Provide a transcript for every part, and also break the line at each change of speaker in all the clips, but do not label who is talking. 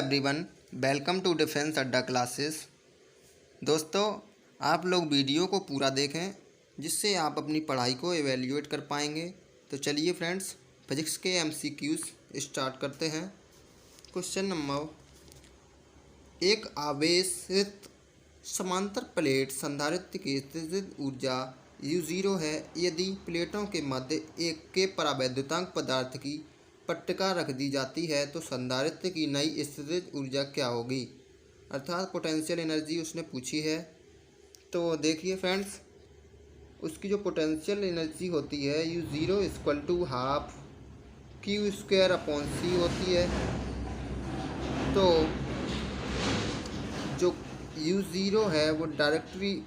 Everyone, welcome to defence अड्डा classes. दोस्तों, आप लोग वीडियो को पूरा देखें जिससे आप अपनी पढ़ाई को एवेल्यूएट कर पाएंगे। तो चलिए फ्रेंड्स, फिजिक्स के एमसीक्यूज स्टार्ट करते हैं। क्वेश्चन नंबर, एक आवेशित समांतर प्लेट संधारित्र की स्थितिज ऊर्जा U0 है यदि प्लेटों के मध्य एक के परावैद्युतांक पदार्थ की पट्टिका रख दी जाती है तो संधारित्र की नई स्थितिज ऊर्जा क्या होगी, अर्थात पोटेंशियल एनर्जी उसने पूछी है। तो देखिए फ्रेंड्स, उसकी जो पोटेंशियल एनर्जी होती है U0 equal to half Q² होती है। तो जो U0 है वो डायरेक्टली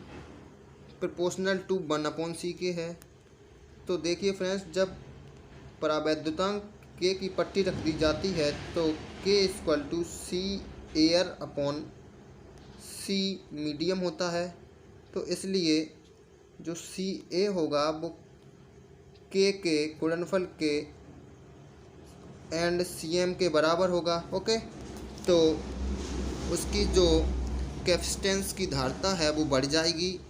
प्रोपोर्शनल टू 1/c के है। तो देखिए फ्रेंड्स, जब परावैद्युतांक के की पट्टी रख दी जाती है तो K equal to C air upon C medium होता है। तो इसलिए जो CA होगा वो K के गुणनफल के एंड CM के बराबर होगा। ओके, तो उसकी जो कैपेसिटेंस की धारिता है वो बढ़ जाएगी,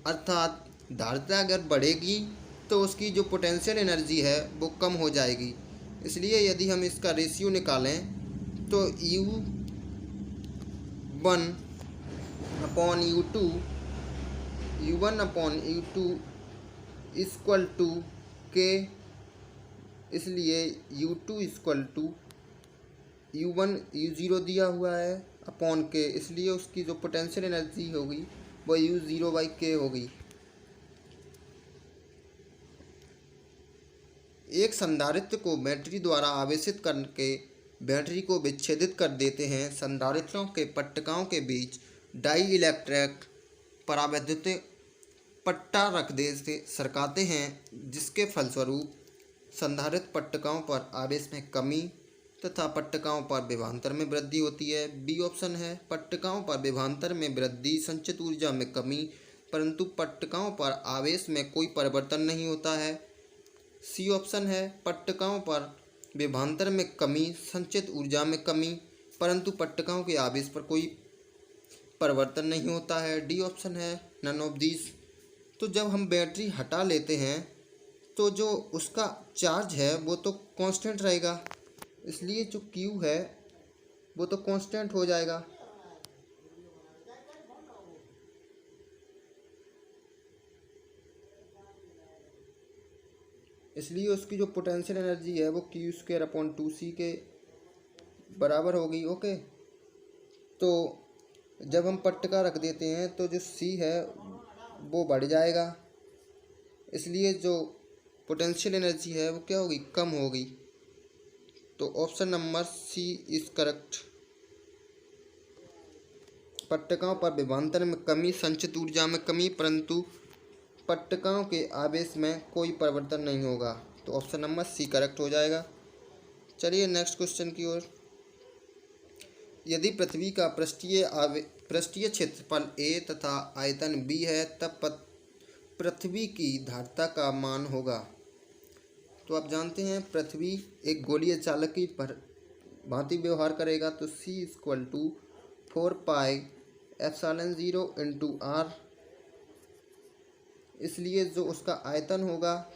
अर्थात धारिता अगर बढ़ेगी तो उसकी जो पोटेंशियल एनर्जी है वो कम हो जाएगी। इसलिए यदि हम इसका रेशियो निकालें तो U1/U2 इक्वल टू K। इसलिए U2 इक्वल टू U0 दिया हुआ है अपॉन K, इसलिए उसकी जो पोटेंशियल एनर्जी होगी वो U0/K होगी। एक संधारित्र को बैटरी द्वारा आवेशित करके बैटरी को विच्छेदित कर देते हैं। संधारित्रों के पट्टिकाओं के बीच डाई इलेक्ट्रिक परावैद्युत पट्टा रख दे से सरकाते हैं, जिसके फलस्वरूप संधारित्र पट्टिकाओं पर आवेश में कमी तथा पट्टिकाओं पर विभवांतर में वृद्धि होती है। बी ऑप्शन है, पट्टिकाओं पर विभवांतर में वृद्धि संचित ऊर्जा में कमी परंतु पट्टिकाओं पर आवेश में कोई परिवर्तन नहीं होता है। सी ऑप्शन है, पट्टिकाओं पर विभवांतर में कमी संचित ऊर्जा में कमी परंतु पट्टिकाओं के आवेश पर कोई परिवर्तन नहीं होता है। डी ऑप्शन है, नन ऑफ दीज। तो जब हम बैटरी हटा लेते हैं तो जो उसका चार्ज है वो तो कांस्टेंट रहेगा, इसलिए जो Q है वो तो कांस्टेंट हो जाएगा। इसलिए उसकी जो पोटेंशियल एनर्जी है वो Q²/2C के बराबर होगी। ओके, तो जब हम पट्टिका रख देते हैं तो जो C है वो बढ़ जाएगा, इसलिए जो पोटेंशियल एनर्जी है वो क्या होगी, कम होगी। तो option number C is correct. पट्टिकाओं पर विभवांतर में कमी संचित ऊर्जा में कमी परंतु पट्टिकाओं के आवेश में कोई परिवर्तन नहीं होगा। तो ऑप्शन नंबर C करेक्ट हो जाएगा। चलिए नेक्स्ट क्वेश्चन की ओर। यदि पृथ्वी का पृष्ठीय क्षेत्रफल A तथा आयतन B है तब पृथ्वी की धारिता का मान होगा। तो आप जानते हैं पृथ्वी एक गोलीय चालक की भांति व्यवहार करेगा। तो C equal to 4πε0 into R। इसलिए जो उसका आयतन होगा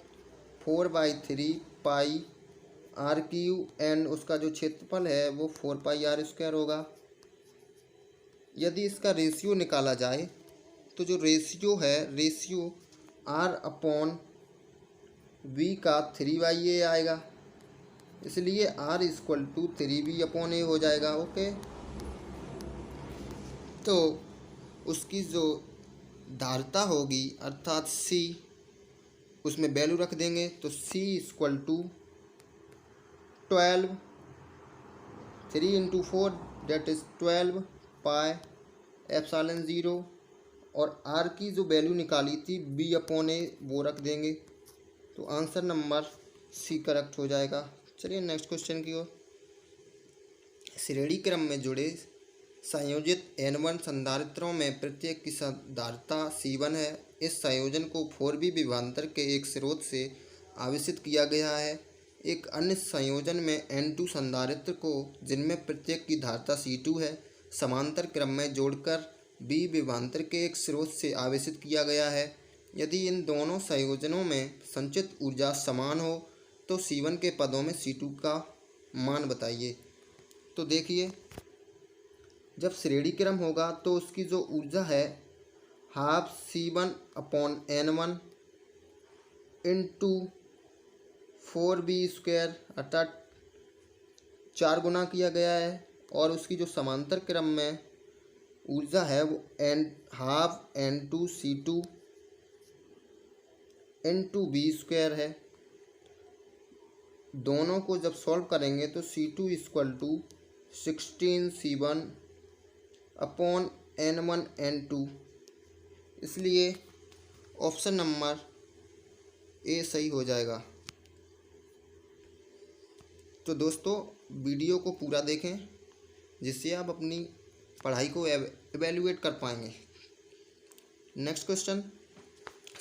4/3πr³ एंड उसका जो क्षेत्रफल है वो 4πr² होगा। यदि इसका रेशियो निकाला जाए तो जो रेशियो है रेशियो R/V का 3/A आएगा, इसलिए R इक्वल टू 3V/A हो जाएगा। ओके, तो उसकी जो धारिता होगी अर्थात C, उसमें वैल्यू रख देंगे तो C equal to 12, 3 × 4 that is 12πε0 और R की जो वैल्यू निकाली थी V/A वो रख देंगे। तो आंसर नंबर C करेक्ट हो जाएगा। चलिए नेक्स्ट क्वेश्चन की ओर। श्रेणी क्रम में जुड़े संयोजित N1 संधारित्रों में प्रत्येक की धारिता C1 है। इस संयोजन को 4V विभवांतर के एक स्रोत से आवेशित किया गया है। एक अन्य संयोजन में N2 संधारित्र को, जिनमें प्रत्येक की धारिता C2 है, समांतर क्रम में जोड़कर B विभवांतर के एक स्रोत से आवेशित किया गया है। यदि इन दोनों संयोजनों में संचित ऊर्जा समान हो तो C1 के पदों में C2 का मान बताइए। तो देखिए, जब श्रेणी क्रम होगा तो उसकी जो ऊर्जा है हाफ C1/N1 इंटू 4B² अर्थात 4 गुना किया गया है, और उसकी जो समांतर क्रम में ऊर्जा है वो हाफ N2C2 इंटू B² है। दोनों को जब सॉल्व करेंगे तो C2 = 16C1/N1N2, इसलिए ऑप्शन नंबर ए सही हो जाएगा। तो दोस्तों, वीडियो को पूरा देखें जिससे आप अपनी पढ़ाई को एवेल्युएट कर पाएंगे। नेक्स्ट क्वेश्चन,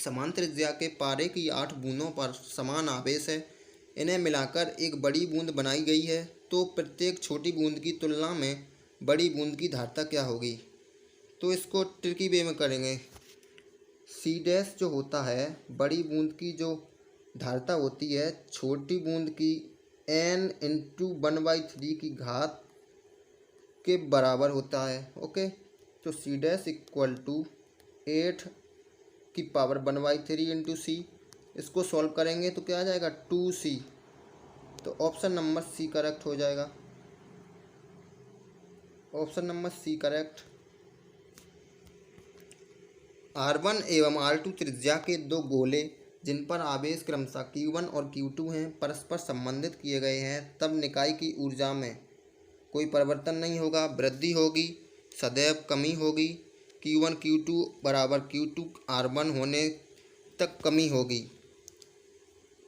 समान त्रिज्या के पारे की 8 बूंदों पर समान आवेश है, इन्हें मिलाकर एक बड़ी बूंद बनाई गई है, तो प्रत्येक छोटी बूंद की तुलना में बड़ी बूंद की धारिता क्या होगी। तो इसको ट्रिकी वे में करेंगे। C' जो होता है, बड़ी बूंद की जो धारिता होती है छोटी बूंद की n × 1/3 की घात के बराबर होता है। ओके, तो C' = 8 की पावर 1/3 × C। इसको सॉल्व करेंगे तो क्या आ जाएगा 2C। तो ऑप्शन नंबर सी करेक्ट हो जाएगा। Option number C correct. R1 एवं R2 त्रिज्या के दो गोले जिन पर आवेश क्रमशः Q1 और Q2 हैं परस्पर संबंधित किए गए हैं, तब निकाय की ऊर्जा में कोई परिवर्तन नहीं होगा, वृद्धि होगी, सदैव कमी होगी। Q1 Q2 = Q2 R1 होने तक कमी होगी।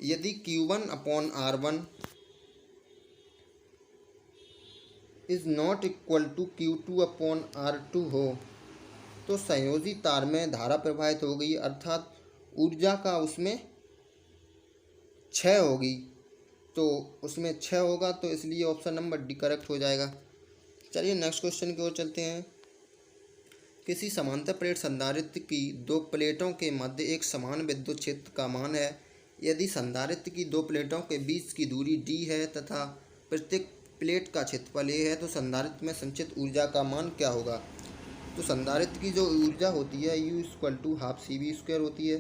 यदि Q1/R1 is not equal to Q2/R2 हो तो संयोजी तार में धारा प्रवाहित होगी, अर्थात ऊर्जा का उसमें क्षय होगी। तो उसमें क्षय होगा, तो इसलिए ऑप्शन नंबर डी करेक्ट हो जाएगा। चलिए नेक्स्ट क्वेश्चन की ओर चलते हैं। किसी समांतर प्लेट संधारित्र की दो प्लेटों के मध्य एक समान विद्युत क्षेत्र का मान है। यदि संधारित्र की दो प्लेटों के बीच की दूरी d है तथा प्रत्येक प्लेट का क्षेत्रफल a है, तो संधारित्र में संचित ऊर्जा का मान क्या होगा। तो संधारित्र की जो ऊर्जा होती है U = 12 CV² होती है,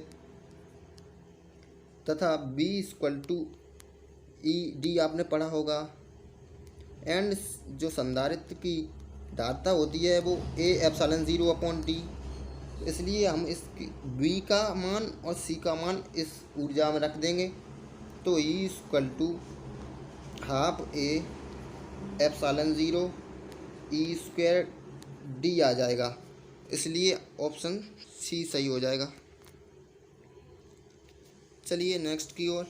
तथा B = ED आपने पढ़ा होगा, एंड जो संधारित्र की धारिता होती है वो A ε0/D। इसलिए हम इस B का मान और C का मान इस ऊर्जा में रख देंगे, तो E = 12 A ε0E² आ जाएगा, इसलिए ऑप्शन सी सही हो जाएगा। चलिए नेक्स्ट की ओर।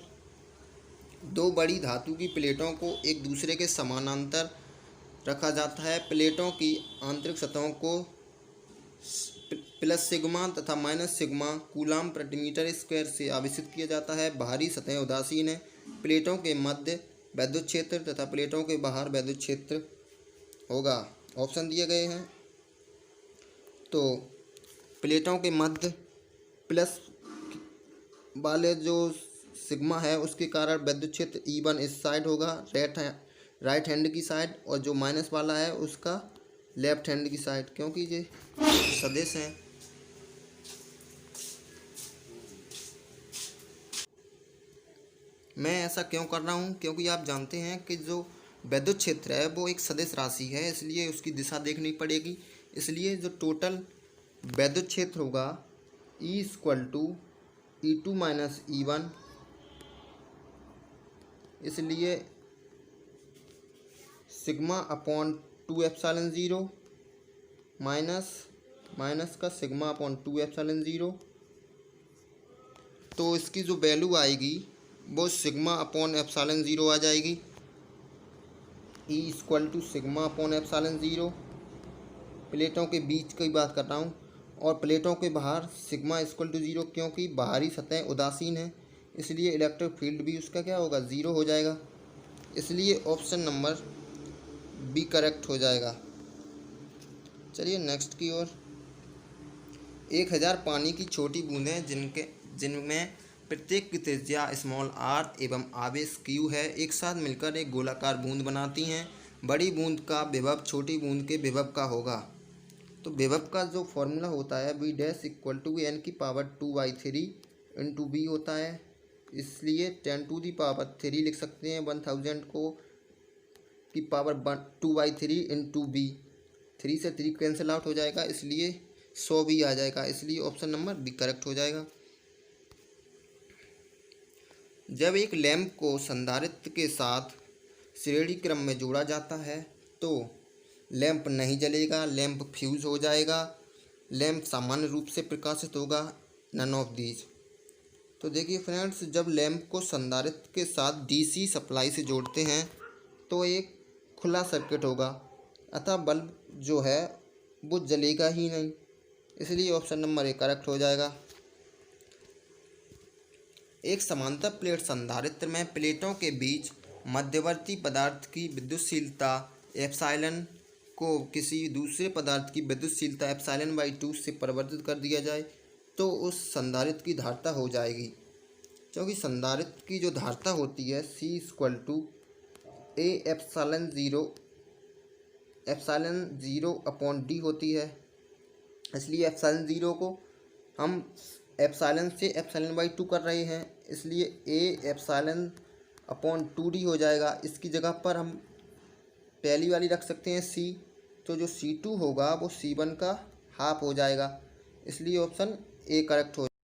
दो बड़ी धातु की प्लेटों को एक दूसरे के समानांतर रखा जाता है। प्लेटों की आंतरिक सतहों को +σ तथा -σ कूलाम प्रति मीटर स्क्वायर से आवेशित किया जाता है। बाहरी सतहें उदासीन हैं। प्लेटों के मध्य वैद्युत क्षेत्र तथा प्लेटों के बाहर वैद्युत क्षेत्र होगा। ऑप्शन दिए गए हैं। तो प्लेटों के मध्य प्लस वाले जो सिग्मा है उसके कारण वैद्युत क्षेत्र E1 इस साइड होगा, राइट हैंड की साइड, और जो माइनस वाला है उसका लेफ्ट हैंड की साइड, क्योंकि ये सदिश हैं। मैं ऐसा क्यों कर रहा हूँ, क्योंकि आप जानते हैं कि जो वैद्युत क्षेत्र है वो एक सदिश राशि है, इसलिए उसकी दिशा देखनी पड़ेगी। इसलिए जो टोटल वैद्युत क्षेत्र होगा E = E2 - E1, इसलिए σ/2ε0 माइनस का σ/2ε0, तो इसकी जो वैल्यू आएगी वो σ/ε0 आ जाएगी। E = σ/ε0। प्लेटों के बीच की बात कर रहा हूँ, और प्लेटों के बाहर σ = 0, क्योंकि बाहरी सतहें उदासीन हैं, इसलिए इलेक्ट्रिक फील्ड भी उसका क्या होगा, ज़ीरो हो जाएगा। इसलिए ऑप्शन नंबर बी करेक्ट हो जाएगा। चलिए नेक्स्ट की ओर। 1000 पानी की छोटी बूंदें जिनमें प्रत्येक की त्रिज्या स्मॉल आर एवं आवेश क्यू है, एक साथ मिलकर एक गोलाकार बूंद बनाती हैं। बड़ी बूंद का विभव छोटी बूंद के विभव का होगा। तो विभव का जो फॉर्मूला होता है B dash equal to N की पावर 2/3 इंटू बी होता है। इसलिए 10⁻³ लिख सकते हैं 1000 को की पावर 2/3 इंटू बी। 3 से 3 कैंसिल आउट हो जाएगा, इसलिए 100 भी आ जाएगा। इसलिए ऑप्शन नंबर बी करेक्ट हो जाएगा। जब एक लैंप को संधारित्र के साथ श्रेणी क्रम में जोड़ा जाता है तो लैंप नहीं जलेगा, लैंप फ्यूज हो जाएगा, लैंप सामान्य रूप से प्रकाशित होगा, नन ऑफ दीज। तो देखिए फ्रेंड्स, जब लैंप को संधारित्र के साथ डीसी सप्लाई से जोड़ते हैं तो एक खुला सर्किट होगा, अतः बल्ब जो है वो जलेगा ही नहीं। इसलिए ऑप्शन नंबर ए करेक्ट हो जाएगा। एक समांतर प्लेट संधारित्र में प्लेटों के बीच मध्यवर्ती पदार्थ की विद्युतशीलता एप्सिलॉन को किसी दूसरे पदार्थ की विद्युतशीलता एप्सिलॉन/2 से परिवर्तित कर दिया जाए तो उस संधारित्र की धारिता हो जाएगी। क्योंकि संधारित्र की जो धारिता होती है C = A एप्सिलॉन 0/d होती है। इसलिए एप्सिलॉन 0 को हम एप्सिलॉन से एप्सिलॉन/2 कर रहे हैं, इसलिए A एप्सिलॉन/2d हो जाएगा। इसकी जगह पर हम पहली वाली रख सकते हैं C, तो जो C2 होगा वो C1 का हाफ हो जाएगा। इसलिए ऑप्शन ए करेक्ट हो